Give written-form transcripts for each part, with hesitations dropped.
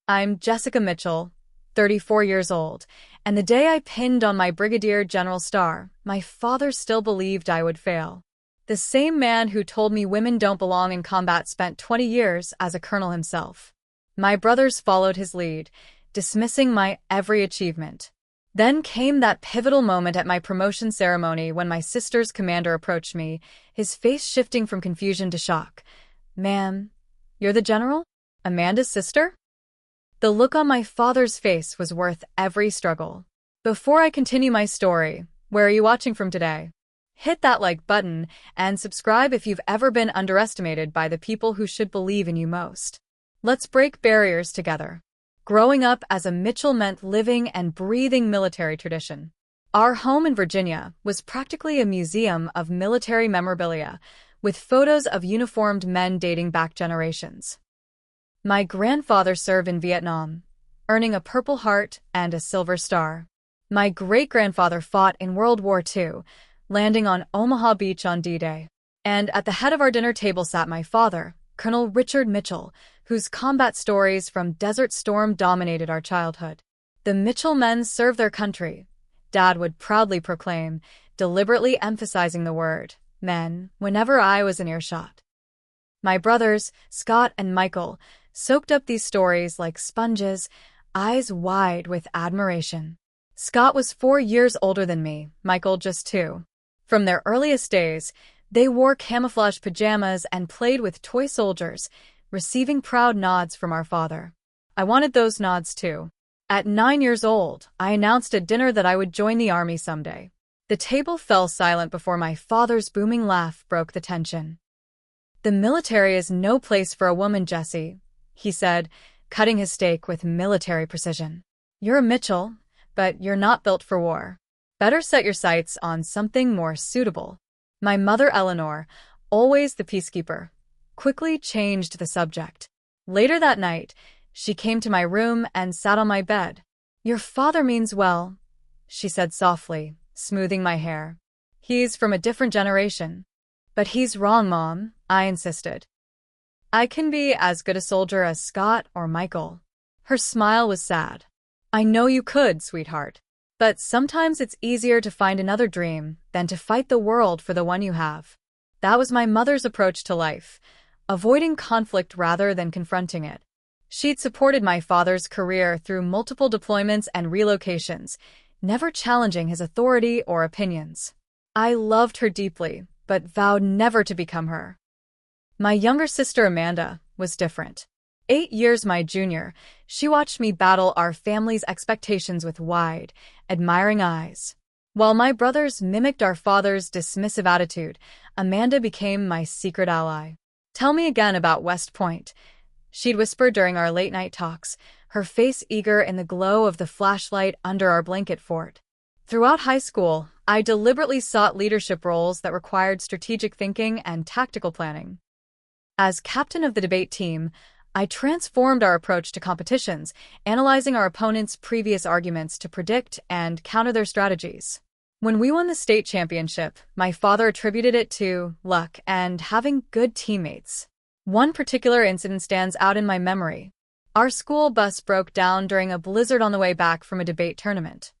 I'm Jessica Mitchell, 34 years old, and the day I pinned on my Brigadier General star, my father still believed I would fail. The same man who told me women don't belong in combat spent 20 years as a colonel himself. My brothers followed his lead, dismissing my every achievement. Then came that pivotal moment at my promotion ceremony when my sister's commander approached me, his face shifting from confusion to shock. "Ma'am, you're the general? Amanda's sister?" The look on my father's face was worth every struggle. Before I continue my story, where are you watching from today? Hit that like button and subscribe if you've ever been underestimated by the people who should believe in you most. Let's break barriers together. Growing up as a Mitchell meant living and breathing military tradition. Our home in Virginia was practically a museum of military memorabilia, with photos of uniformed men dating back generations. My grandfather served in Vietnam, earning a Purple Heart and a Silver Star. My great-grandfather fought in World War II, landing on Omaha Beach on D-Day. And at the head of our dinner table sat my father, Colonel Richard Mitchell, whose combat stories from Desert Storm dominated our childhood. "The Mitchell men serve their country," Dad would proudly proclaim, deliberately emphasizing the word men whenever I was in earshot. My brothers, Scott and Michael, soaked up these stories like sponges, eyes wide with admiration. Scott was 4 years older than me, Michael just 2. From their earliest days, they wore camouflage pajamas and played with toy soldiers, receiving proud nods from our father. I wanted those nods too. At 9 years old, I announced at dinner that I would join the army someday. The table fell silent before my father's booming laugh broke the tension. "The military is no place for a woman, Jessie," he said, cutting his steak with military precision. "You're a Mitchell, but you're not built for war. Better set your sights on something more suitable." My mother, Eleanor, always the peacekeeper, quickly changed the subject. Later that night, she came to my room and sat on my bed. "Your father means well," she said softly, smoothing my hair. "He's from a different generation." "But he's wrong, Mom," I insisted. "I can be as good a soldier as Scott or Michael." Her smile was sad. "I know you could, sweetheart. But sometimes it's easier to find another dream than to fight the world for the one you have." That was my mother's approach to life, avoiding conflict rather than confronting it. She'd supported my father's career through multiple deployments and relocations, never challenging his authority or opinions. I loved her deeply, but vowed never to become her. My younger sister Amanda was different. 8 years my junior, she watched me battle our family's expectations with wide, admiring eyes. While my brothers mimicked our father's dismissive attitude, Amanda became my secret ally. "Tell me again about West Point," she'd whisper during our late-night talks, her face eager in the glow of the flashlight under our blanket fort. Throughout high school, I deliberately sought leadership roles that required strategic thinking and tactical planning. As captain of the debate team, I transformed our approach to competitions, analyzing our opponents' previous arguments to predict and counter their strategies. When we won the state championship, my father attributed it to luck and having good teammates. One particular incident stands out in my memory. Our school bus broke down during a blizzard on the way back from a debate tournament.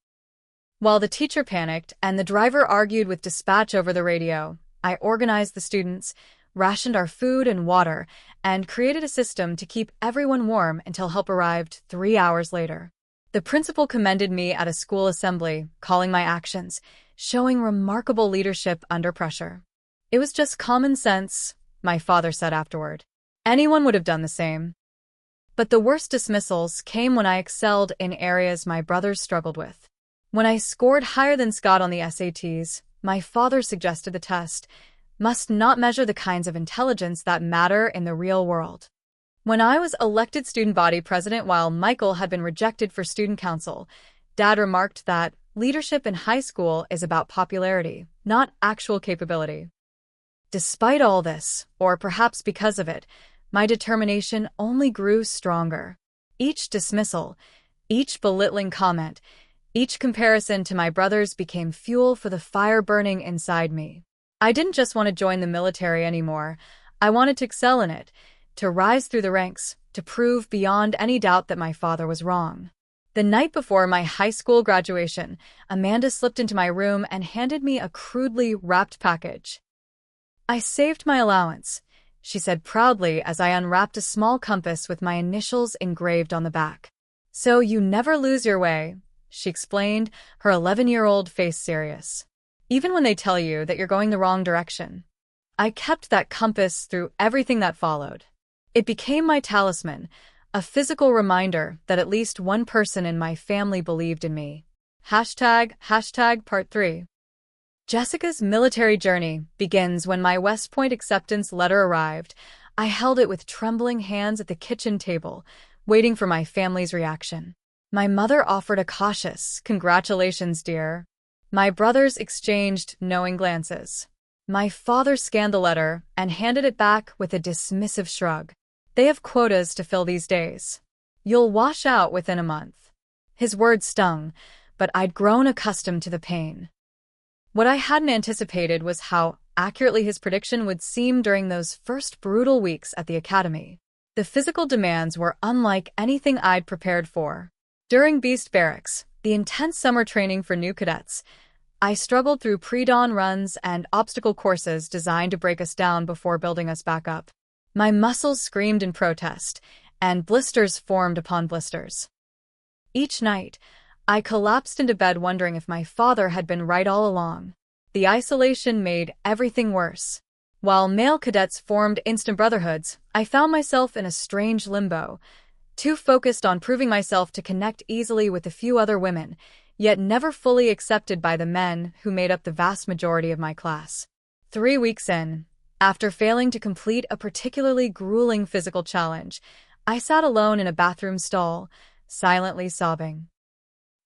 While the teacher panicked and the driver argued with dispatch over the radio, I organized the students, rationed our food and water, and created a system to keep everyone warm until help arrived 3 hours later. The principal commended me at a school assembly, calling my actions, showing remarkable leadership under pressure. "It was just common sense," my father said afterward. "Anyone would have done the same." But the worst dismissals came when I excelled in areas my brothers struggled with. When I scored higher than Scott on the SATs, my father suggested the test must not measure the kinds of intelligence that matter in the real world. When I was elected student body president while Michael had been rejected for student council, Dad remarked that leadership in high school is about popularity, not actual capability. Despite all this, or perhaps because of it, my determination only grew stronger. Each dismissal, each belittling comment, each comparison to my brothers became fuel for the fire burning inside me. I didn't just want to join the military anymore. I wanted to excel in it, to rise through the ranks, to prove beyond any doubt that my father was wrong. The night before my high school graduation, Amanda slipped into my room and handed me a crudely wrapped package. "I saved my allowance," she said proudly as I unwrapped a small compass with my initials engraved on the back. "So you never lose your way," she explained, her 11-year-old face serious. "Even when they tell you that you're going the wrong direction." I kept that compass through everything that followed. It became my talisman, a physical reminder that at least one person in my family believed in me. Hashtag part 3. Jessica's military journey begins when my West Point acceptance letter arrived. I held it with trembling hands at the kitchen table, waiting for my family's reaction. My mother offered a cautious, "Congratulations, dear." My brothers exchanged knowing glances. My father scanned the letter and handed it back with a dismissive shrug. "They have quotas to fill these days. You'll wash out within a month." His words stung, but I'd grown accustomed to the pain. What I hadn't anticipated was how accurately his prediction would seem during those first brutal weeks at the academy. The physical demands were unlike anything I'd prepared for. During Beast Barracks, the intense summer training for new cadets, I struggled through pre-dawn runs and obstacle courses designed to break us down before building us back up. My muscles screamed in protest, and blisters formed upon blisters. Each night, I collapsed into bed wondering if my father had been right all along. The isolation made everything worse. While male cadets formed instant brotherhoods, I found myself in a strange limbo, too focused on proving myself to connect easily with a few other women, yet never fully accepted by the men who made up the vast majority of my class. 3 weeks in, after failing to complete a particularly grueling physical challenge, I sat alone in a bathroom stall, silently sobbing.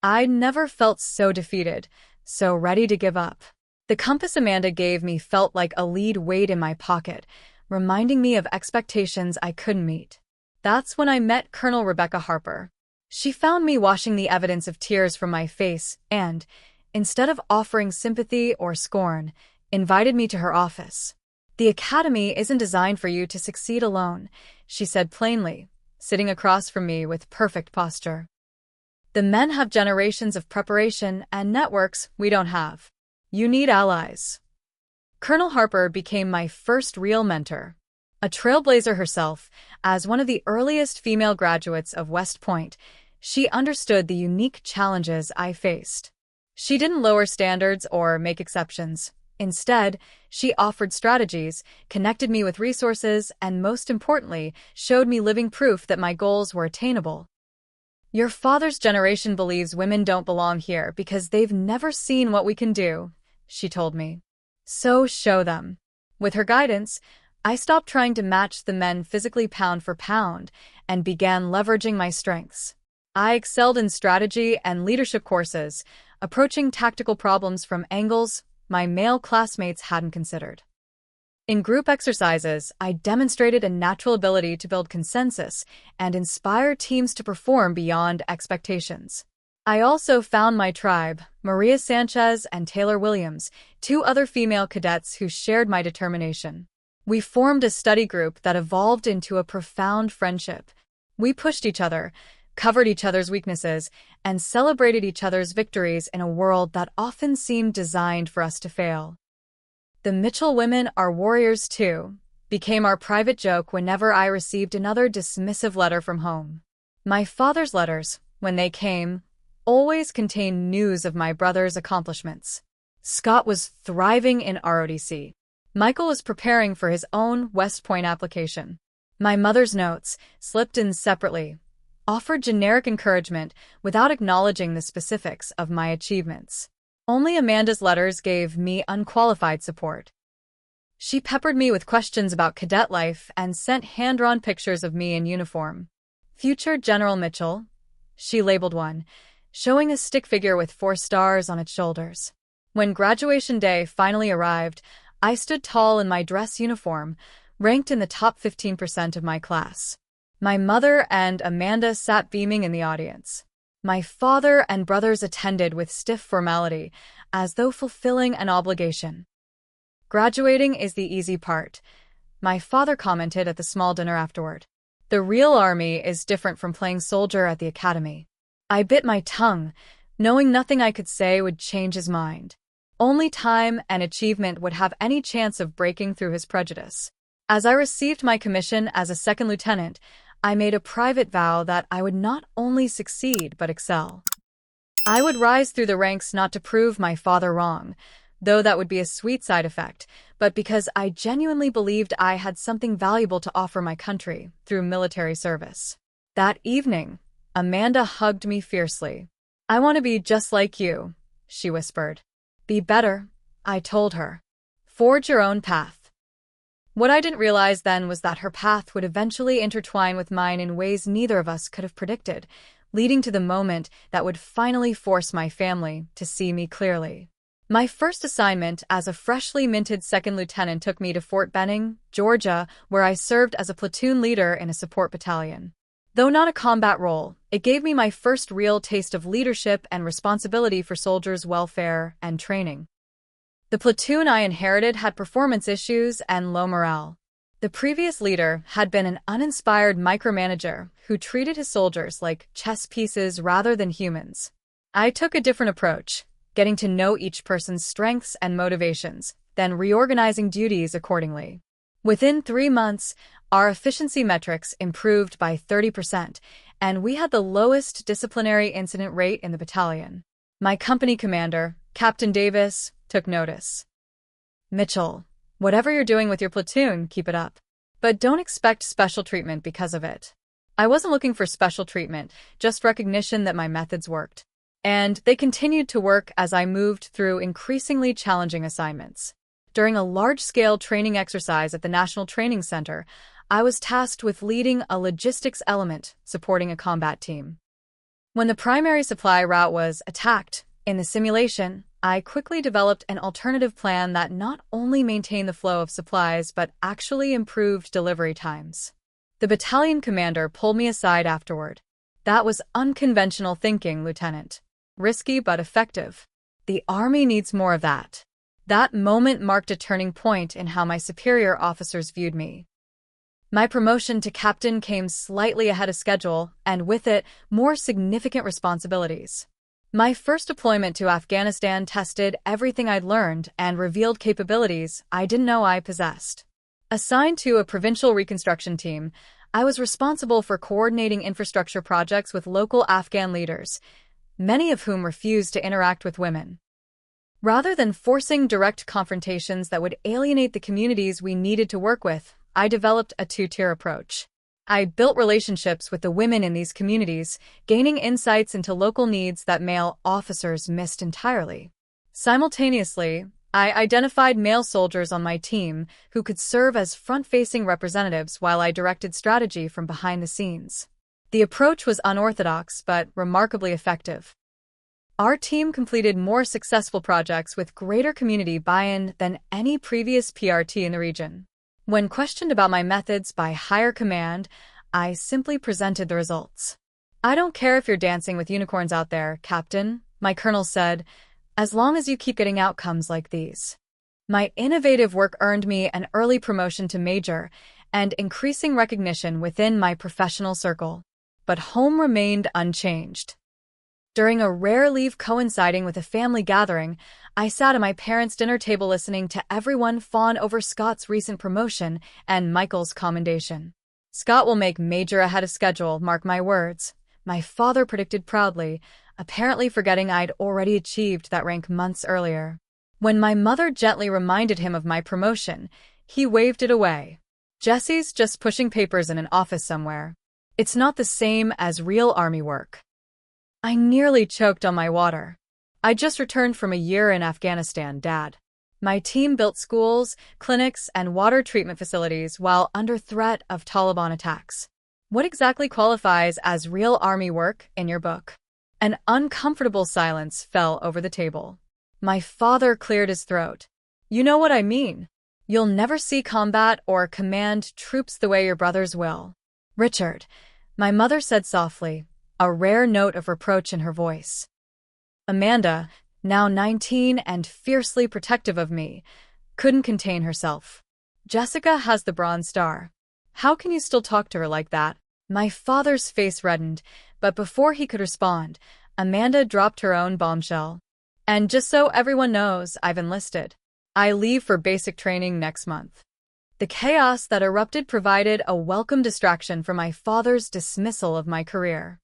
I'd never felt so defeated, so ready to give up. The compass Amanda gave me felt like a lead weight in my pocket, reminding me of expectations I couldn't meet. That's when I met Colonel Rebecca Harper. She found me washing the evidence of tears from my face and, instead of offering sympathy or scorn, invited me to her office. "The academy isn't designed for you to succeed alone," she said plainly, sitting across from me with perfect posture. "The men have generations of preparation and networks we don't have. You need allies." Colonel Harper became my first real mentor. A trailblazer herself, as one of the earliest female graduates of West Point, she understood the unique challenges I faced. She didn't lower standards or make exceptions. Instead, she offered strategies, connected me with resources, and most importantly, showed me living proof that my goals were attainable. "Your father's generation believes women don't belong here because they've never seen what we can do," she told me. "So show them." With her guidance, I stopped trying to match the men physically pound for pound and began leveraging my strengths. I excelled in strategy and leadership courses, approaching tactical problems from angles my male classmates hadn't considered. In group exercises, I demonstrated a natural ability to build consensus and inspire teams to perform beyond expectations. I also found my tribe, Maria Sanchez and Taylor Williams, 2 other female cadets who shared my determination. We formed a study group that evolved into a profound friendship. We pushed each other, covered each other's weaknesses, and celebrated each other's victories in a world that often seemed designed for us to fail. "The Mitchell women are warriors too," became our private joke whenever I received another dismissive letter from home. My father's letters, when they came, always contained news of my brother's accomplishments. Scott was thriving in ROTC. Michael was preparing for his own West Point application. My mother's notes, slipped in separately, offered generic encouragement without acknowledging the specifics of my achievements. Only Amanda's letters gave me unqualified support. She peppered me with questions about cadet life and sent hand-drawn pictures of me in uniform. "Future General Mitchell," she labeled one, showing a stick figure with 4 stars on its shoulders. When graduation day finally arrived, I stood tall in my dress uniform, ranked in the top 15% of my class. My mother and Amanda sat beaming in the audience. My father and brothers attended with stiff formality, as though fulfilling an obligation. "Graduating is the easy part," my father commented at the small dinner afterward. The real army is different from playing soldier at the academy. I bit my tongue, knowing nothing I could say would change his mind. Only time and achievement would have any chance of breaking through his prejudice. As I received my commission as a second lieutenant, I made a private vow that I would not only succeed but excel. I would rise through the ranks not to prove my father wrong, though that would be a sweet side effect, but because I genuinely believed I had something valuable to offer my country through military service. That evening, Amanda hugged me fiercely. "I want to be just like you," she whispered. "Be better," I told her. "Forge your own path." What I didn't realize then was that her path would eventually intertwine with mine in ways neither of us could have predicted, leading to the moment that would finally force my family to see me clearly. My first assignment as a freshly minted second lieutenant took me to Fort Benning, Georgia, where I served as a platoon leader in a support battalion. Though not a combat role, it gave me my first real taste of leadership and responsibility for soldiers' welfare and training. The platoon I inherited had performance issues and low morale. The previous leader had been an uninspired micromanager who treated his soldiers like chess pieces rather than humans. I took a different approach, getting to know each person's strengths and motivations, then reorganizing duties accordingly. Within 3 months, our efficiency metrics improved by 30%, and we had the lowest disciplinary incident rate in the battalion. My company commander, Captain Davis, took notice. "Mitchell, whatever you're doing with your platoon, keep it up. But don't expect special treatment because of it." I wasn't looking for special treatment, just recognition that my methods worked. And they continued to work as I moved through increasingly challenging assignments. During a large-scale training exercise at the National Training Center, I was tasked with leading a logistics element supporting a combat team. When the primary supply route was attacked in the simulation, I quickly developed an alternative plan that not only maintained the flow of supplies but actually improved delivery times. The battalion commander pulled me aside afterward. "That was unconventional thinking, Lieutenant. Risky but effective. The Army needs more of that." That moment marked a turning point in how my superior officers viewed me. My promotion to captain came slightly ahead of schedule, and with it, more significant responsibilities. My first deployment to Afghanistan tested everything I'd learned and revealed capabilities I didn't know I possessed. Assigned to a provincial reconstruction team, I was responsible for coordinating infrastructure projects with local Afghan leaders, many of whom refused to interact with women. Rather than forcing direct confrontations that would alienate the communities we needed to work with, I developed a two-tier approach. I built relationships with the women in these communities, gaining insights into local needs that male officers missed entirely. Simultaneously, I identified male soldiers on my team who could serve as front-facing representatives while I directed strategy from behind the scenes. The approach was unorthodox but remarkably effective. Our team completed more successful projects with greater community buy-in than any previous PRT in the region. When questioned about my methods by higher command, I simply presented the results. "I don't care if you're dancing with unicorns out there, Captain," my colonel said, "as long as you keep getting outcomes like these." My innovative work earned me an early promotion to major and increasing recognition within my professional circle. But home remained unchanged. During a rare leave coinciding with a family gathering, I sat at my parents' dinner table listening to everyone fawn over Scott's recent promotion and Michael's commendation. "Scott will make major ahead of schedule, mark my words," my father predicted proudly, apparently forgetting I'd already achieved that rank months earlier. When my mother gently reminded him of my promotion, he waved it away. "Jesse's just pushing papers in an office somewhere. It's not the same as real Army work." I nearly choked on my water. "I just returned from a year in Afghanistan, Dad. My team built schools, clinics, and water treatment facilities while under threat of Taliban attacks. What exactly qualifies as real Army work in your book?" An uncomfortable silence fell over the table. My father cleared his throat. "You know what I mean. You'll never see combat or command troops the way your brothers will." "Richard," my mother said softly, a rare note of reproach in her voice. Amanda, now 19 and fiercely protective of me, couldn't contain herself. "Jessica has the Bronze Star. How can you still talk to her like that? My father's face reddened, but before he could respond, Amanda dropped her own bombshell. And just so everyone knows, I've enlisted. I leave for basic training next month. The chaos that erupted provided a welcome distraction from my father's dismissal of my career.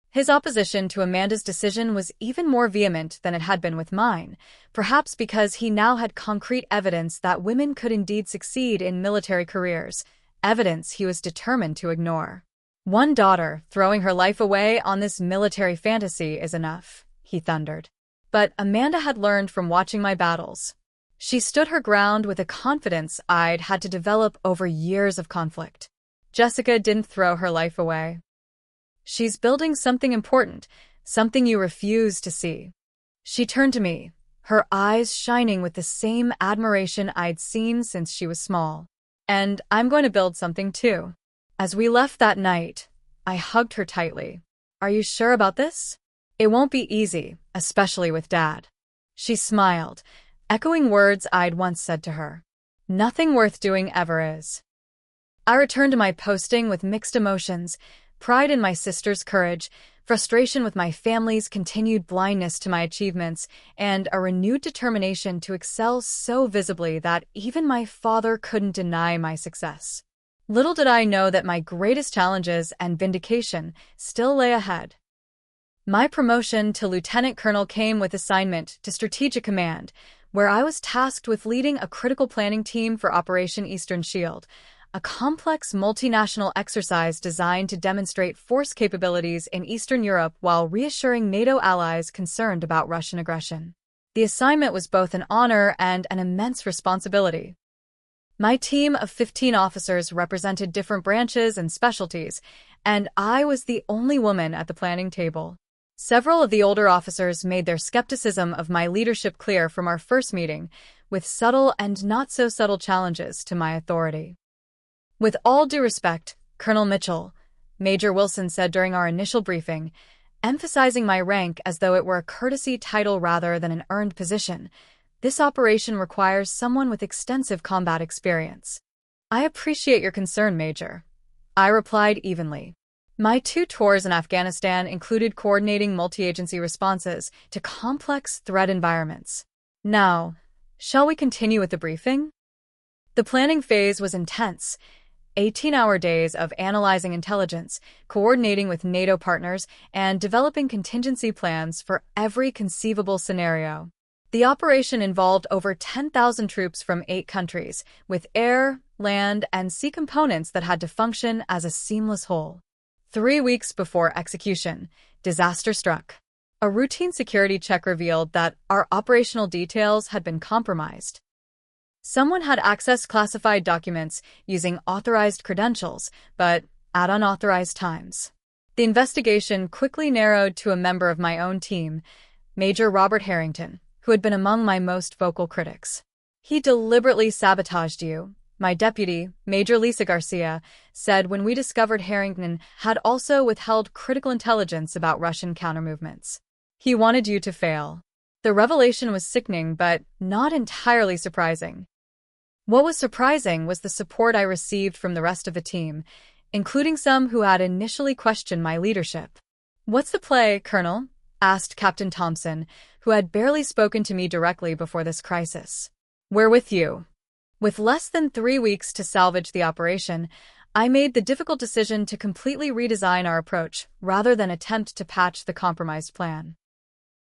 His opposition to Amanda's decision was even more vehement than it had been with mine, perhaps because he now had concrete evidence that women could indeed succeed in military careers, evidence he was determined to ignore. One daughter throwing her life away on this military fantasy is enough, he thundered. But Amanda had learned from watching my battles. She stood her ground with a confidence I'd had to develop over years of conflict. Jessica didn't throw her life away. She's building something important, something you refuse to see. She turned to me, her eyes shining with the same admiration I'd seen since she was small. And I'm going to build something too. As we left that night, I hugged her tightly. Are you sure about this? It won't be easy, especially with Dad. She smiled, echoing words I'd once said to her. Nothing worth doing ever is. I returned to my posting with mixed emotions, pride in my sister's courage, frustration with my family's continued blindness to my achievements, and a renewed determination to excel so visibly that even my father couldn't deny my success. Little did I know that my greatest challenges and vindication still lay ahead. My promotion to lieutenant colonel came with assignment to Strategic Command, where I was tasked with leading a critical planning team for Operation Eastern Shield, a complex multinational exercise designed to demonstrate force capabilities in Eastern Europe while reassuring NATO allies concerned about Russian aggression. The assignment was both an honor and an immense responsibility. My team of 15 officers represented different branches and specialties, and I was the only woman at the planning table. Several of the older officers made their skepticism of my leadership clear from our first meeting, with subtle and not-so-subtle challenges to my authority. With all due respect, Colonel Mitchell, Major Wilson said during our initial briefing, emphasizing my rank as though it were a courtesy title rather than an earned position, this operation requires someone with extensive combat experience. I appreciate your concern, Major. I replied evenly. My 2 tours in Afghanistan included coordinating multi-agency responses to complex threat environments. Now, shall we continue with the briefing? The planning phase was intense. 18-hour days of analyzing intelligence, coordinating with NATO partners, and developing contingency plans for every conceivable scenario. The operation involved over 10,000 troops from 8 countries, with air, land, and sea components that had to function as a seamless whole. 3 weeks before execution, disaster struck. A routine security check revealed that our operational details had been compromised. Someone had accessed classified documents using authorized credentials, but at unauthorized times. The investigation quickly narrowed to a member of my own team, Major Robert Harrington, who had been among my most vocal critics. He deliberately sabotaged you, my deputy, Major Lisa Garcia, said when we discovered Harrington had also withheld critical intelligence about Russian countermovements. He wanted you to fail. The revelation was sickening, but not entirely surprising. What was surprising was the support I received from the rest of the team, including some who had initially questioned my leadership. "What's the play, Colonel?" asked Captain Thompson, who had barely spoken to me directly before this crisis. "We're with you." With less than 3 weeks to salvage the operation, I made the difficult decision to completely redesign our approach rather than attempt to patch the compromised plan.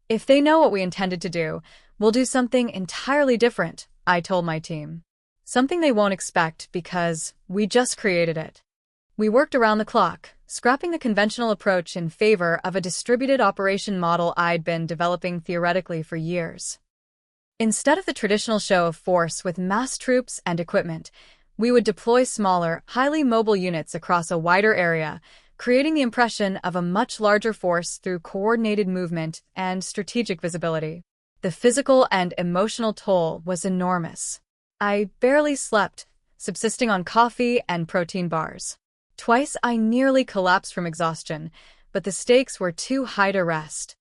If they know what we intended to do, we'll do something entirely different, I told my team. Something they won't expect because we just created it. We worked around the clock, scrapping the conventional approach in favor of a distributed operation model I'd been developing theoretically for years. Instead of the traditional show of force with mass troops and equipment, we would deploy smaller, highly mobile units across a wider area, creating the impression of a much larger force through coordinated movement and strategic visibility. The physical and emotional toll was enormous. I barely slept, subsisting on coffee and protein bars. Twice I nearly collapsed from exhaustion, but the stakes were too high to rest.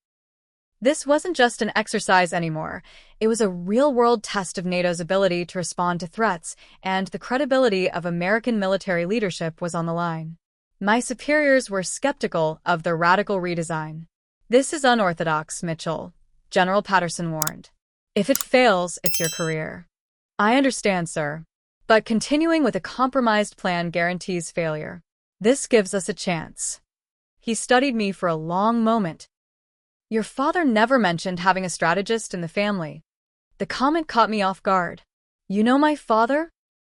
This wasn't just an exercise anymore. It was a real-world test of NATO's ability to respond to threats, and the credibility of American military leadership was on the line. My superiors were skeptical of the radical redesign. "This is unorthodox, Mitchell," General Patterson warned. "If it fails, it's your career." "I understand, sir. But continuing with a compromised plan guarantees failure. This gives us a chance." He studied me for a long moment. "Your father never mentioned having a strategist in the family." The comment caught me off guard. "You know my father?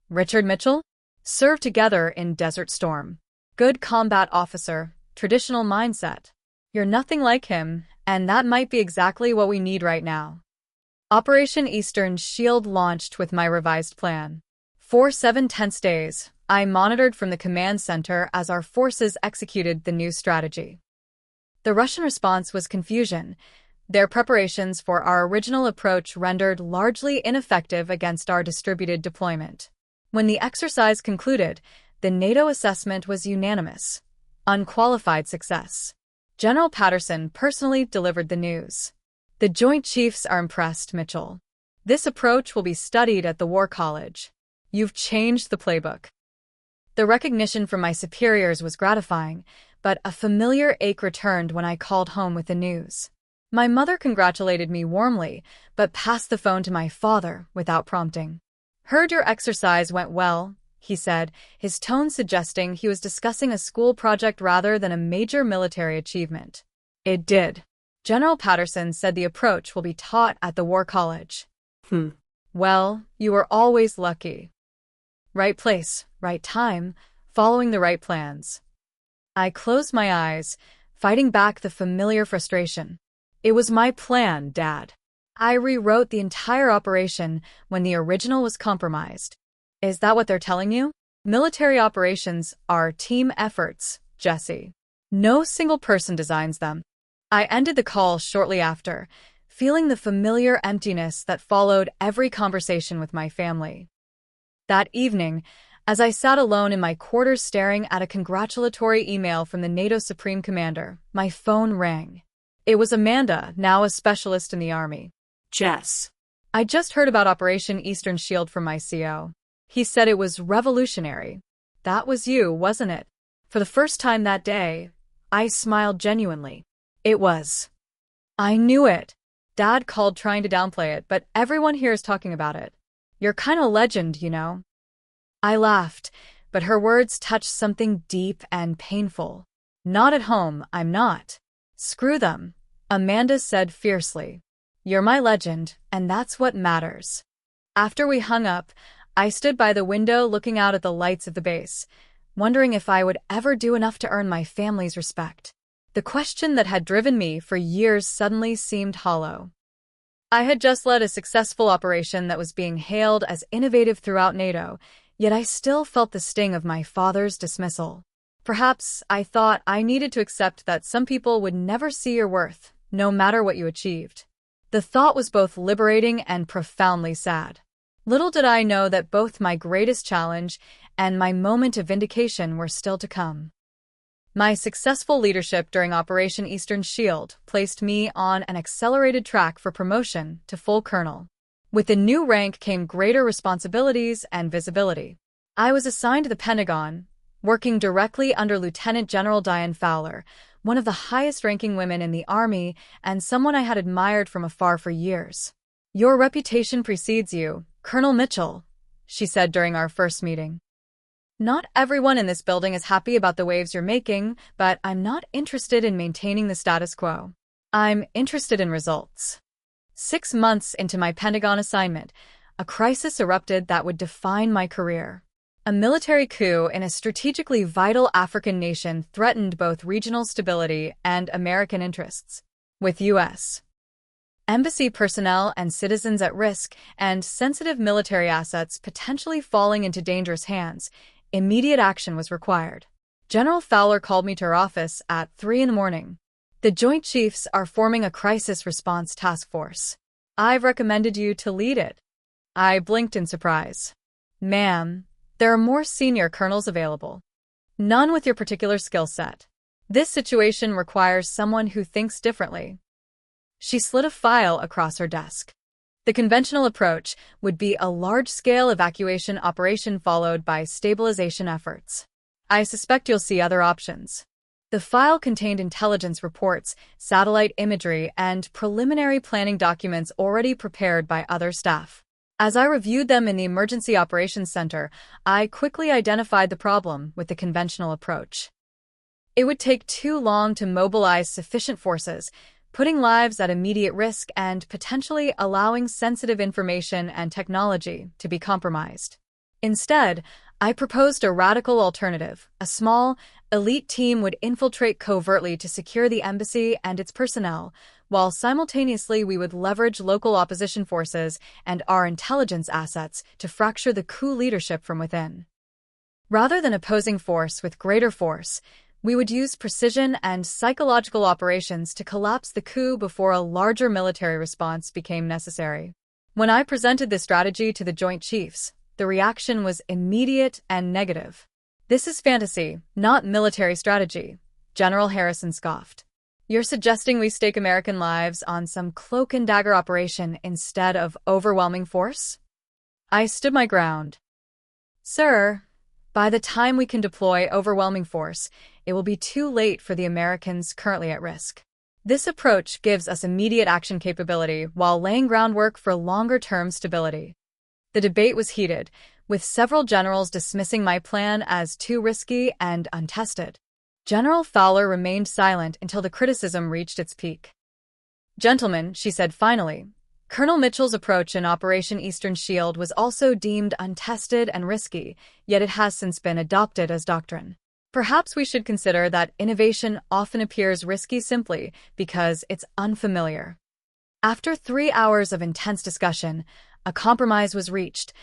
Richard Mitchell? Served together in Desert Storm. Good combat officer, traditional mindset. You're nothing like him, and that might be exactly what we need right now." Operation Eastern Shield launched with my revised plan. For 7 tense days, I monitored from the command center as our forces executed the new strategy. The Russian response was confusion, their preparations for our original approach rendered largely ineffective against our distributed deployment. When the exercise concluded, the NATO assessment was unanimous: unqualified success. General Patterson personally delivered the news. "The Joint Chiefs are impressed, Mitchell. This approach will be studied at the War College. You've changed the playbook." The recognition from my superiors was gratifying, but a familiar ache returned when I called home with the news. My mother congratulated me warmly, but passed the phone to my father without prompting. "Heard your exercise went well," he said, his tone suggesting he was discussing a school project rather than a major military achievement. "It did. General Patterson said the approach will be taught at the War College." "Well, you were always lucky. Right place, right time, following the right plans." I closed my eyes, fighting back the familiar frustration. "It was my plan, Dad. I rewrote the entire operation when the original was compromised." "Is that what they're telling you?" "Military operations are team efforts, Jesse. No single person designs them." I ended the call shortly after, feeling the familiar emptiness that followed every conversation with my family. That evening, as I sat alone in my quarters staring at a congratulatory email from the NATO Supreme Commander, my phone rang. It was Amanda, now a specialist in the Army. "Jess, I just heard about Operation Eastern Shield from my CO. He said it was revolutionary." "That was you, wasn't it?" For the first time that day, I smiled genuinely. "It was." "I knew it." Dad called trying to downplay it, but everyone here is talking about it. "You're kind of legend, you know." I laughed, but her words touched something deep and painful. "Not at home, I'm not." "Screw them," Amanda said fiercely. "You're my legend, and that's what matters." After we hung up, I stood by the window looking out at the lights of the base, wondering if I would ever do enough to earn my family's respect. The question that had driven me for years suddenly seemed hollow. I had just led a successful operation that was being hailed as innovative throughout NATO, yet I still felt the sting of my father's dismissal. Perhaps I thought I needed to accept that some people would never see your worth, no matter what you achieved. The thought was both liberating and profoundly sad. Little did I know that both my greatest challenge and my moment of vindication were still to come. My successful leadership during Operation Eastern Shield placed me on an accelerated track for promotion to full colonel. With the new rank came greater responsibilities and visibility. I was assigned to the Pentagon, working directly under Lieutenant General Diane Fowler, one of the highest-ranking women in the Army and someone I had admired from afar for years. "Your reputation precedes you, Colonel Mitchell," she said during our first meeting. "Not everyone in this building is happy about the waves you're making, but I'm not interested in maintaining the status quo. I'm interested in results." 6 months into my Pentagon assignment, a crisis erupted that would define my career. A military coup in a strategically vital African nation threatened both regional stability and American interests. With U.S. embassy personnel and citizens at risk, and sensitive military assets potentially falling into dangerous hands, immediate action was required. General Fowler called me to her office at 3 a.m. "The Joint Chiefs are forming a crisis response task force. I've recommended you to lead it." I blinked in surprise. "Ma'am, there are more senior colonels available. None with your particular skill set. This situation requires someone who thinks differently." She slid a file across her desk. The conventional approach would be a large-scale evacuation operation followed by stabilization efforts. I suspect you'll see other options. The file contained intelligence reports, satellite imagery, and preliminary planning documents already prepared by other staff. As I reviewed them in the Emergency Operations Center, I quickly identified the problem with the conventional approach. It would take too long to mobilize sufficient forces, putting lives at immediate risk and potentially allowing sensitive information and technology to be compromised. Instead, I proposed a radical alternative. A small, elite team would infiltrate covertly to secure the embassy and its personnel, while simultaneously we would leverage local opposition forces and our intelligence assets to fracture the coup leadership from within. Rather than opposing force with greater force, we would use precision and psychological operations to collapse the coup before a larger military response became necessary. When I presented this strategy to the Joint Chiefs, the reaction was immediate and negative. "This is fantasy, not military strategy," General Harrison scoffed. "You're suggesting we stake American lives on some cloak-and-dagger operation instead of overwhelming force?" I stood my ground. "Sir, by the time we can deploy overwhelming force, it will be too late for the Americans currently at risk. This approach gives us immediate action capability while laying groundwork for longer-term stability." The debate was heated, with several generals dismissing my plan as too risky and untested. General Fowler remained silent until the criticism reached its peak. "Gentlemen," she said finally, "Colonel Mitchell's approach in Operation Eastern Shield was also deemed untested and risky, yet it has since been adopted as doctrine. Perhaps we should consider that innovation often appears risky simply because it's unfamiliar." After 3 hours of intense discussion, a compromise was reached.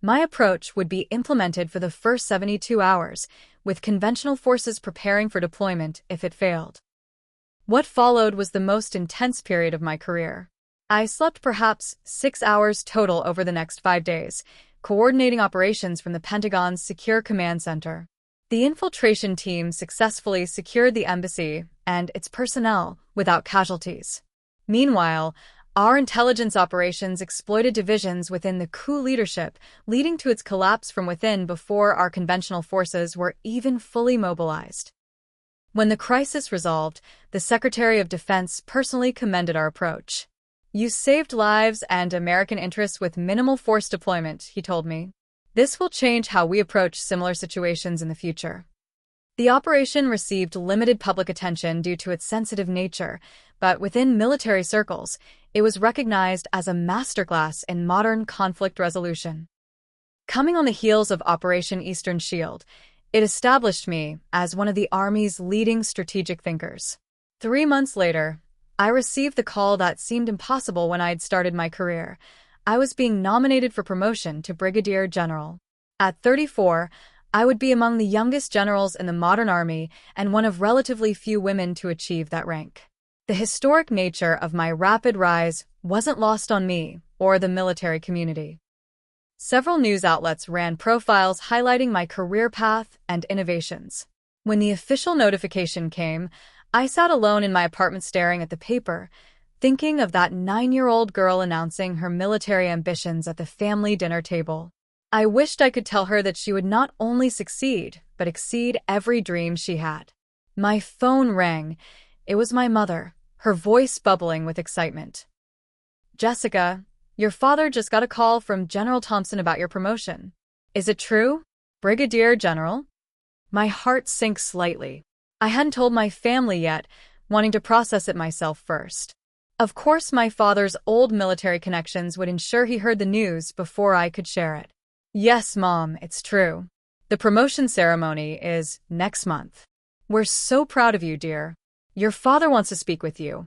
My approach would be implemented for the first 72 hours, with conventional forces preparing for deployment if it failed. What followed was the most intense period of my career. I slept perhaps 6 hours total over the next 5 days, coordinating operations from the Pentagon's Secure Command Center. The infiltration team successfully secured the embassy and its personnel without casualties. Meanwhile, our intelligence operations exploited divisions within the coup leadership, leading to its collapse from within before our conventional forces were even fully mobilized. When the crisis resolved, the Secretary of Defense personally commended our approach. "You saved lives and American interests with minimal force deployment," he told me. "This will change how we approach similar situations in the future." The operation received limited public attention due to its sensitive nature, but within military circles, it was recognized as a masterclass in modern conflict resolution. Coming on the heels of Operation Eastern Shield, it established me as one of the Army's leading strategic thinkers. 3 months later, I received the call that seemed impossible when I had started my career. I was being nominated for promotion to Brigadier General. At 34, I would be among the youngest generals in the modern Army and one of relatively few women to achieve that rank. The historic nature of my rapid rise wasn't lost on me or the military community. Several news outlets ran profiles highlighting my career path and innovations. When the official notification came, I sat alone in my apartment staring at the paper, thinking of that 9-year-old girl announcing her military ambitions at the family dinner table. I wished I could tell her that she would not only succeed, but exceed every dream she had. My phone rang. It was my mother, her voice bubbling with excitement. "Jessica, your father just got a call from General Thompson about your promotion. Is it true? Brigadier General?" My heart sank slightly. I hadn't told my family yet, wanting to process it myself first. Of course, my father's old military connections would ensure he heard the news before I could share it. "Yes, Mom, it's true. The promotion ceremony is next month. We're so proud of you, dear. Your father wants to speak with you."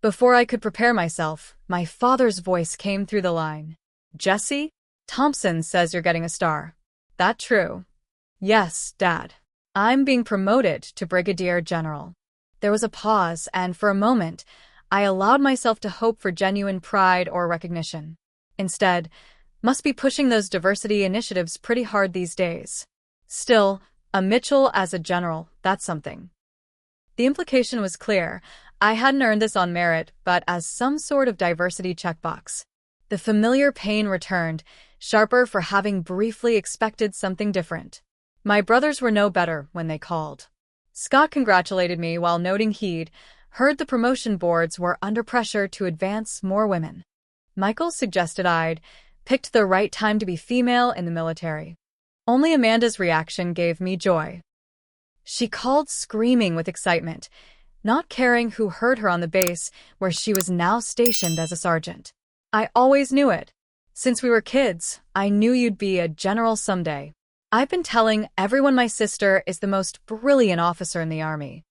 Before I could prepare myself, my father's voice came through the line. "Jessie, Thompson says you're getting a star. That true?" "Yes, Dad. I'm being promoted to Brigadier General." There was a pause, and for a moment, I allowed myself to hope for genuine pride or recognition. Instead, must be pushing those diversity initiatives pretty hard these days. Still, a Mitchell as a general, that's something. The implication was clear. I hadn't earned this on merit, but as some sort of diversity checkbox. The familiar pain returned, sharper for having briefly expected something different. My brothers were no better when they called. Scott congratulated me while noting he'd heard the promotion boards were under pressure to advance more women. Michael suggested I'd picked the right time to be female in the military. Only Amanda's reaction gave me joy. She called screaming with excitement, not caring who heard her on the base where she was now stationed as a sergeant. I always knew it. Since we were kids, I knew you'd be a general someday. I've been telling everyone my sister is the most brilliant officer in the Army.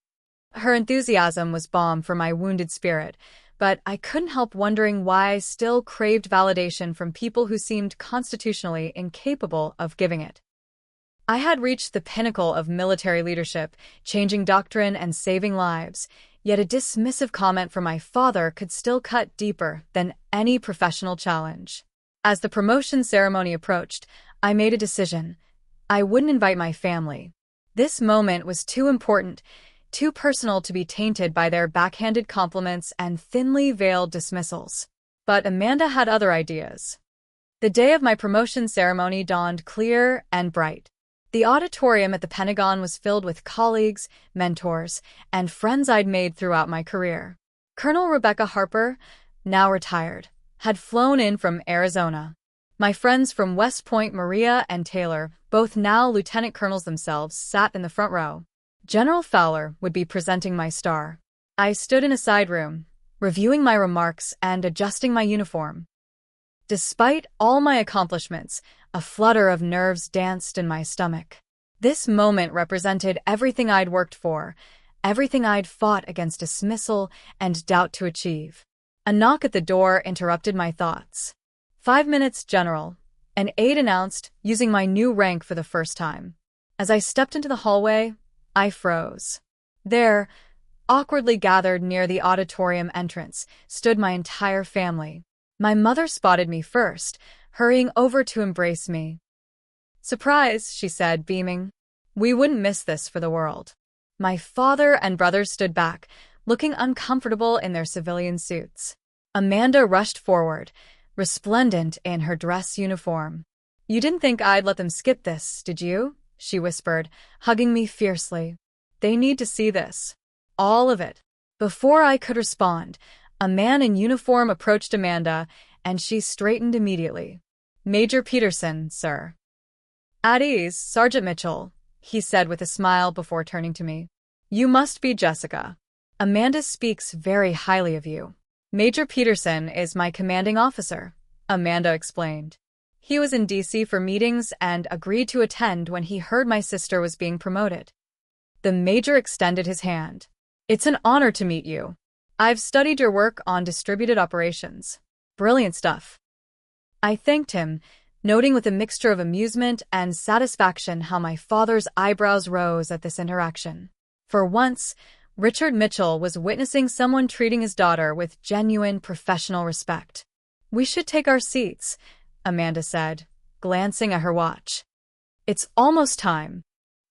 Her enthusiasm was balm for my wounded spirit, but I couldn't help wondering why I still craved validation from people who seemed constitutionally incapable of giving it. I had reached the pinnacle of military leadership, changing doctrine and saving lives, yet a dismissive comment from my father could still cut deeper than any professional challenge. As the promotion ceremony approached, I made a decision. I wouldn't invite my family. This moment was too important, too personal to be tainted by their backhanded compliments and thinly veiled dismissals. But Amanda had other ideas. The day of my promotion ceremony dawned clear and bright. The auditorium at the Pentagon was filled with colleagues, mentors, and friends I'd made throughout my career. Colonel Rebecca Harper, now retired, had flown in from Arizona. My friends from West Point, Maria and Taylor, both now lieutenant colonels themselves, sat in the front row. General Fowler would be presenting my star. I stood in a side room, reviewing my remarks and adjusting my uniform. Despite all my accomplishments, a flutter of nerves danced in my stomach. This moment represented everything I'd worked for, everything I'd fought against dismissal and doubt to achieve. A knock at the door interrupted my thoughts. 5 minutes, General, an aide announced, using my new rank for the first time. As I stepped into the hallway, I froze. There, awkwardly gathered near the auditorium entrance, stood my entire family. My mother spotted me first, hurrying over to embrace me. "Surprise," she said, beaming. "We wouldn't miss this for the world." My father and brothers stood back, looking uncomfortable in their civilian suits. Amanda rushed forward, resplendent in her dress uniform. "You didn't think I'd let them skip this, did you?" she whispered, hugging me fiercely. "They need to see this. All of it." Before I could respond, a man in uniform approached Amanda, and she straightened immediately. "Major Peterson, sir." "At ease, Sergeant Mitchell," he said with a smile before turning to me. "You must be Jessica. Amanda speaks very highly of you." "Major Peterson is my commanding officer," Amanda explained. "He was in D.C. for meetings and agreed to attend when he heard my sister was being promoted." The major extended his hand. "It's an honor to meet you. I've studied your work on distributed operations. Brilliant stuff." I thanked him, noting with a mixture of amusement and satisfaction how my father's eyebrows rose at this interaction. For once, Richard Mitchell was witnessing someone treating his daughter with genuine professional respect. "We should take our seats," Amanda said, glancing at her watch. "It's almost time."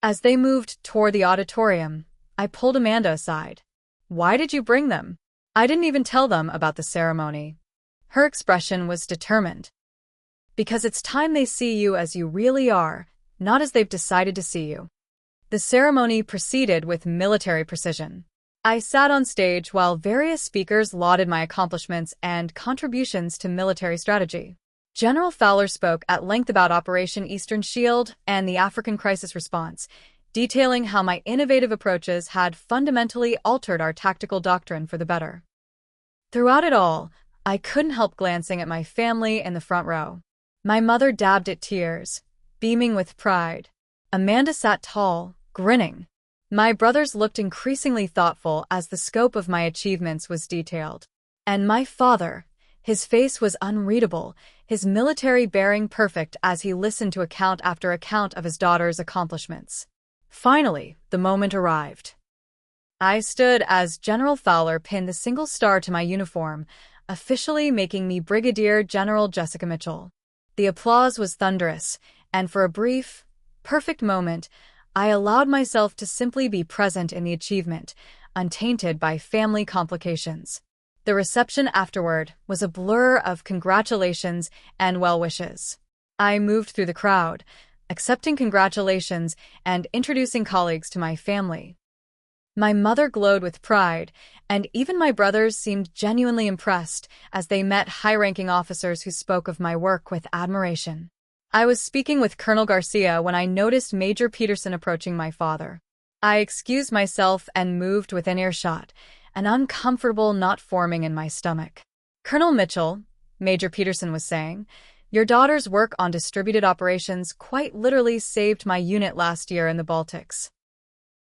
As they moved toward the auditorium, I pulled Amanda aside. "Why did you bring them?" "I didn't even tell them about the ceremony." Her expression was determined. "Because it's time they see you as you really are, not as they've decided to see you." The ceremony proceeded with military precision. I sat on stage while various speakers lauded my accomplishments and contributions to military strategy. General Fowler spoke at length about Operation Eastern Shield and the African crisis response, detailing how my innovative approaches had fundamentally altered our tactical doctrine for the better. Throughout it all, I couldn't help glancing at my family in the front row. My mother dabbed at tears, beaming with pride. Amanda sat tall, grinning. My brothers looked increasingly thoughtful as the scope of my achievements was detailed. And my father, his face was unreadable, his military bearing perfect as he listened to account after account of his daughter's accomplishments. Finally, the moment arrived. I stood as General Fowler pinned the single star to my uniform, officially making me Brigadier General Jessica Mitchell. The applause was thunderous, and for a brief, perfect moment, I allowed myself to simply be present in the achievement, untainted by family complications. The reception afterward was a blur of congratulations and well wishes. I moved through the crowd, accepting congratulations and introducing colleagues to my family. My mother glowed with pride, and even my brothers seemed genuinely impressed as they met high-ranking officers who spoke of my work with admiration. I was speaking with Colonel Garcia when I noticed Major Peterson approaching my father. I excused myself and moved within earshot, an uncomfortable knot forming in my stomach. "Colonel Mitchell," Major Peterson was saying, "your daughter's work on distributed operations quite literally saved my unit last year in the Baltics.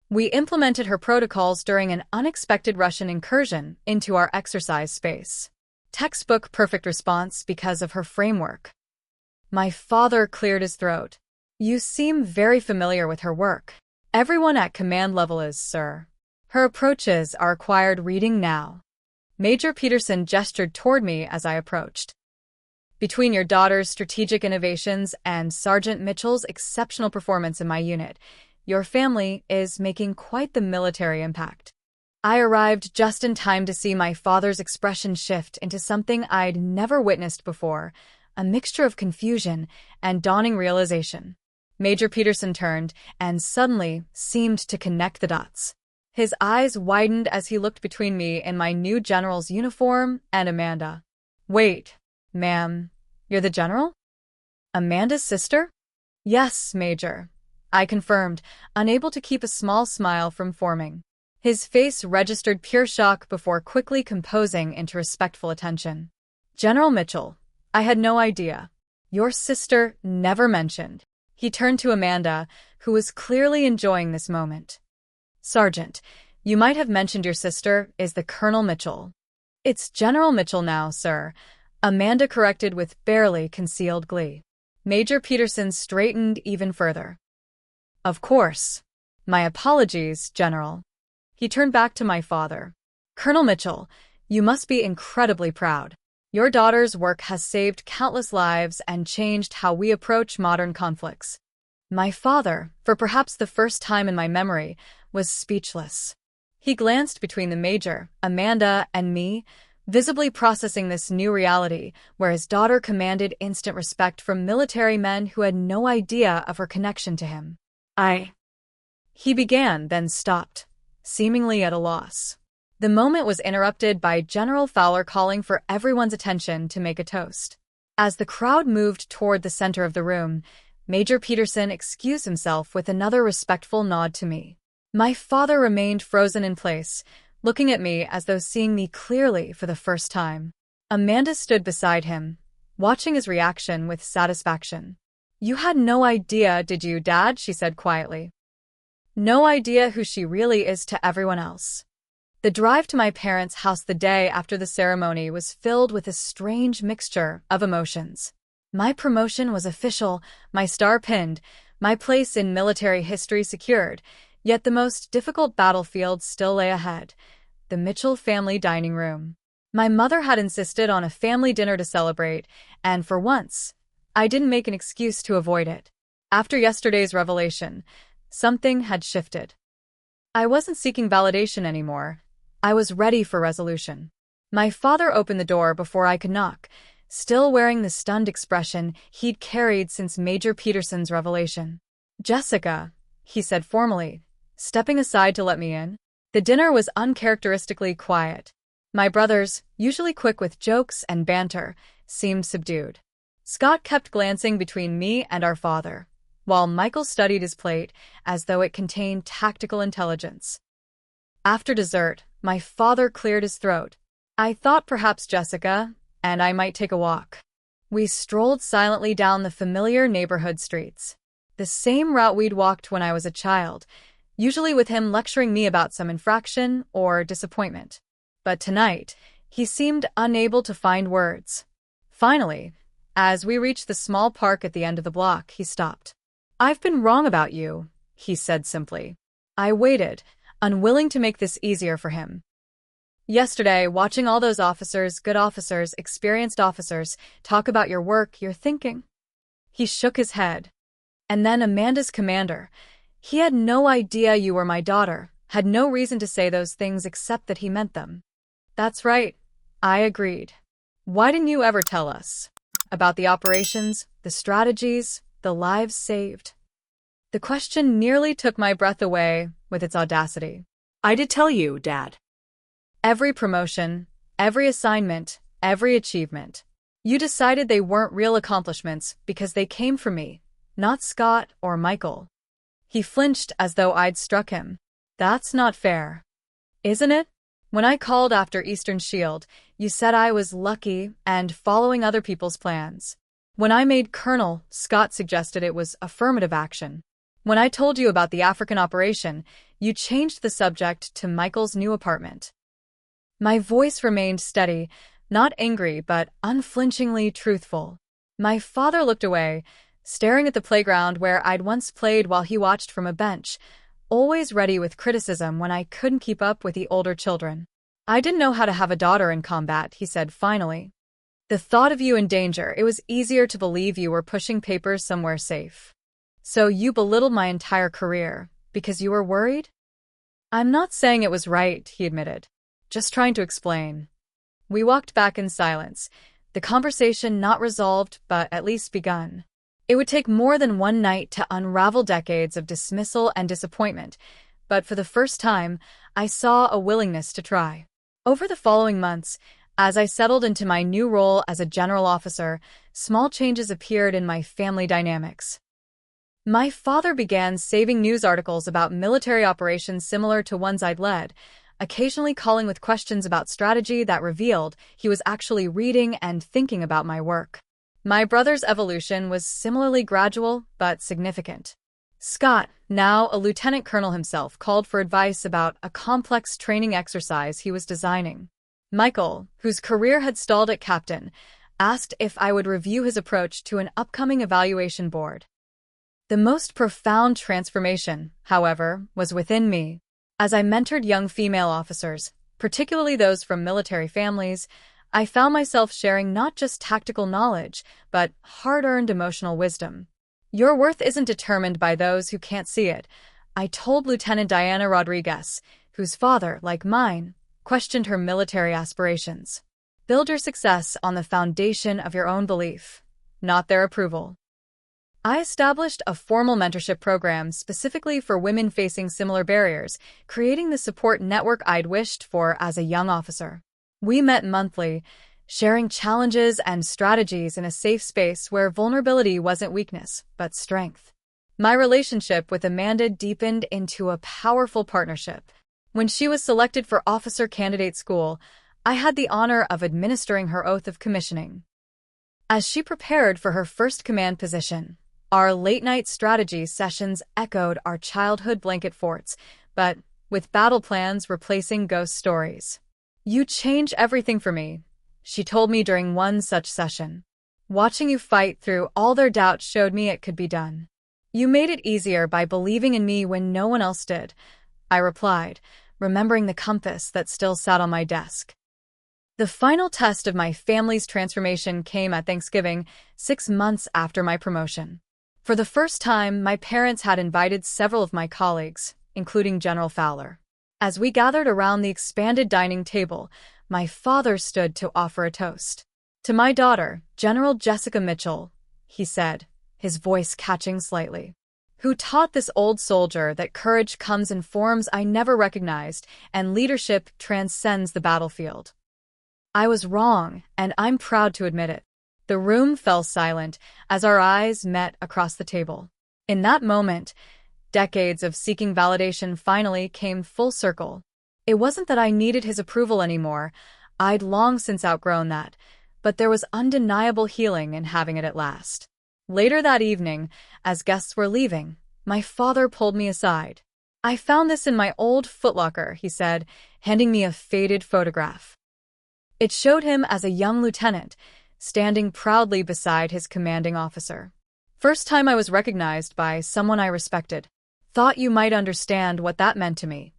We implemented her protocols during an unexpected Russian incursion into our exercise space. Textbook perfect response because of her framework." My father cleared his throat. "You seem very familiar with her work." "Everyone at command level is, sir. Her approaches are acquired reading now." Major Peterson gestured toward me as I approached. "Between your daughter's strategic innovations and Sergeant Mitchell's exceptional performance in my unit, your family is making quite the military impact." I arrived just in time to see my father's expression shift into something I'd never witnessed before, a mixture of confusion and dawning realization. Major Peterson turned and suddenly seemed to connect the dots. His eyes widened as he looked between me in my new general's uniform and Amanda. "Wait, ma'am, you're the general? Amanda's sister?" "Yes, Major," I confirmed, unable to keep a small smile from forming. His face registered pure shock before quickly composing into respectful attention. "General Mitchell, I had no idea. Your sister never mentioned." He turned to Amanda, who was clearly enjoying this moment. "Sergeant, you might have mentioned your sister is the Colonel Mitchell." "It's General Mitchell now, sir," Amanda corrected with barely concealed glee. Major Peterson straightened even further. "Of course. My apologies, General." He turned back to my father. "Colonel Mitchell, you must be incredibly proud. Your daughter's work has saved countless lives and changed how we approach modern conflicts." My father, for perhaps the first time in my memory, was speechless. He glanced between the Major, Amanda, and me, visibly processing this new reality where his daughter commanded instant respect from military men who had no idea of her connection to him. He began, then stopped, seemingly at a loss. The moment was interrupted by General Fowler calling for everyone's attention to make a toast. As the crowd moved toward the center of the room, Major Peterson excused himself with another respectful nod to me. My father remained frozen in place, looking at me as though seeing me clearly for the first time. Amanda stood beside him, watching his reaction with satisfaction. "You had no idea, did you, Dad?" she said quietly. "No idea who she really is to everyone else." The drive to my parents' house the day after the ceremony was filled with a strange mixture of emotions. My promotion was official, my star pinned, my place in military history secured, yet the most difficult battlefield still lay ahead: the Mitchell family dining room. My mother had insisted on a family dinner to celebrate, and for once, I didn't make an excuse to avoid it. After yesterday's revelation, something had shifted. I wasn't seeking validation anymore. I was ready for resolution. My father opened the door before I could knock, still wearing the stunned expression he'd carried since Major Peterson's revelation. "Jessica," he said formally, stepping aside to let me in. The dinner was uncharacteristically quiet. My brothers, usually quick with jokes and banter, seemed subdued. Scott kept glancing between me and our father, while Michael studied his plate as though it contained tactical intelligence. After dessert, my father cleared his throat. "I thought perhaps Jessica and I might take a walk." We strolled silently down the familiar neighborhood streets, the same route we'd walked when I was a child, usually with him lecturing me about some infraction or disappointment. But tonight, he seemed unable to find words. Finally, as we reached the small park at the end of the block, he stopped. "I've been wrong about you," he said simply. I waited, unwilling to make this easier for him. "Yesterday, watching all those officers, good officers, experienced officers, talk about your work, you're thinking." He shook his head. "And then Amanda's commander. He had no idea you were my daughter, Had no reason to say those things except that he meant them. That's right, I agreed. Why didn't you ever tell us? About the operations, the strategies, the lives saved. The question nearly took my breath away with its audacity. I did tell you, Dad. Every promotion, every assignment, every achievement. You decided they weren't real accomplishments because they came from me, not Scott or Michael. He flinched as though I'd struck him. That's not fair. Isn't it? When I called after Eastern Shield, you said I was lucky and following other people's plans. When I made Colonel, Scott suggested it was affirmative action. When I told you about the African operation, you changed the subject to Michael's new apartment. My voice remained steady, not angry but unflinchingly truthful. My father looked away, staring at the playground where I'd once played while he watched from a bench, always ready with criticism when I couldn't keep up with the older children. I didn't know how to have a daughter in combat, he said finally. The thought of you in danger, it was easier to believe you were pushing papers somewhere safe. So you belittled my entire career, because you were worried? I'm not saying it was right, he admitted. Just trying to explain. We walked back in silence, the conversation not resolved but at least begun. It would take more than one night to unravel decades of dismissal and disappointment, but for the first time, I saw a willingness to try. Over the following months, as I settled into my new role as a general officer, small changes appeared in my family dynamics. My father began saving news articles about military operations similar to ones I'd led, occasionally calling with questions about strategy that revealed he was actually reading and thinking about my work. My brother's evolution was similarly gradual but significant. Scott, now a lieutenant colonel himself, called for advice about a complex training exercise he was designing. Michael, whose career had stalled at captain, asked if I would review his approach to an upcoming evaluation board. The most profound transformation, however, was within me. As I mentored young female officers, particularly those from military families, I found myself sharing not just tactical knowledge, but hard-earned emotional wisdom. Your worth isn't determined by those who can't see it, I told Lieutenant Diana Rodriguez, whose father, like mine, questioned her military aspirations. Build your success on the foundation of your own belief, not their approval. I established a formal mentorship program specifically for women facing similar barriers, creating the support network I'd wished for as a young officer. We met monthly, sharing challenges and strategies in a safe space where vulnerability wasn't weakness, but strength. My relationship with Amanda deepened into a powerful partnership. When she was selected for officer candidate school, I had the honor of administering her oath of commissioning. As she prepared for her first command position, our late-night strategy sessions echoed our childhood blanket forts, but with battle plans replacing ghost stories. You change everything for me, she told me during one such session. Watching you fight through all their doubts showed me it could be done. You made it easier by believing in me when no one else did, I replied, remembering the compass that still sat on my desk. The final test of my family's transformation came at Thanksgiving, 6 months after my promotion. For the first time, my parents had invited several of my colleagues, including General Fowler. As we gathered around the expanded dining table, my father stood to offer a toast. To my daughter, General Jessica Mitchell, he said, his voice catching slightly, who taught this old soldier that courage comes in forms I never recognized and leadership transcends the battlefield. I was wrong, and I'm proud to admit it. The room fell silent as our eyes met across the table. In that moment, decades of seeking validation finally came full circle. It wasn't that I needed his approval anymore. I'd long since outgrown that, but there was undeniable healing in having it at last. Later that evening, as guests were leaving, my father pulled me aside. I found this in my old footlocker, he said, handing me a faded photograph. It showed him as a young lieutenant, standing proudly beside his commanding officer. First time I was recognized by someone I respected. Thought you might understand what that meant to me.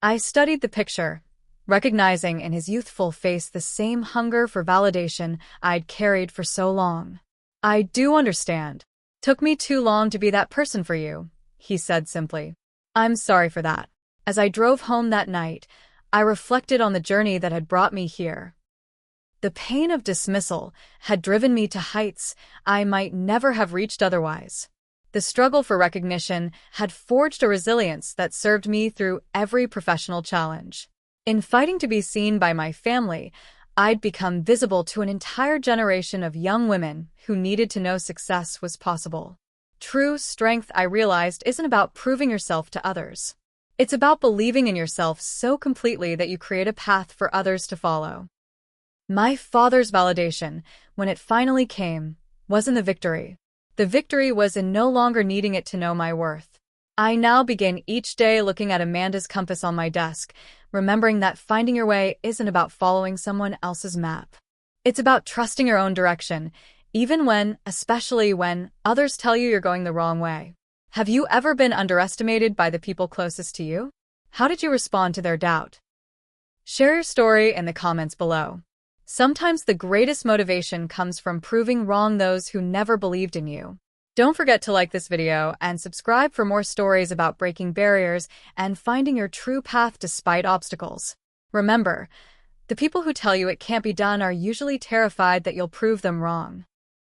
I studied the picture, recognizing in his youthful face the same hunger for validation I'd carried for so long. I do understand. Took me too long to be that person for you, he said simply. I'm sorry for that. As I drove home that night, I reflected on the journey that had brought me here. The pain of dismissal had driven me to heights I might never have reached otherwise. The struggle for recognition had forged a resilience that served me through every professional challenge. In fighting to be seen by my family, I'd become visible to an entire generation of young women who needed to know success was possible. True strength, I realized, isn't about proving yourself to others. It's about believing in yourself so completely that you create a path for others to follow. My father's validation, when it finally came, wasn't the victory. The victory was in no longer needing it to know my worth. I now begin each day looking at Amanda's compass on my desk, remembering that finding your way isn't about following someone else's map. It's about trusting your own direction, even when, especially when, others tell you you're going the wrong way. Have you ever been underestimated by the people closest to you? How did you respond to their doubt? Share your story in the comments below. Sometimes the greatest motivation comes from proving wrong those who never believed in you. Don't forget to like this video and subscribe for more stories about breaking barriers and finding your true path despite obstacles. Remember, the people who tell you it can't be done are usually terrified that you'll prove them wrong.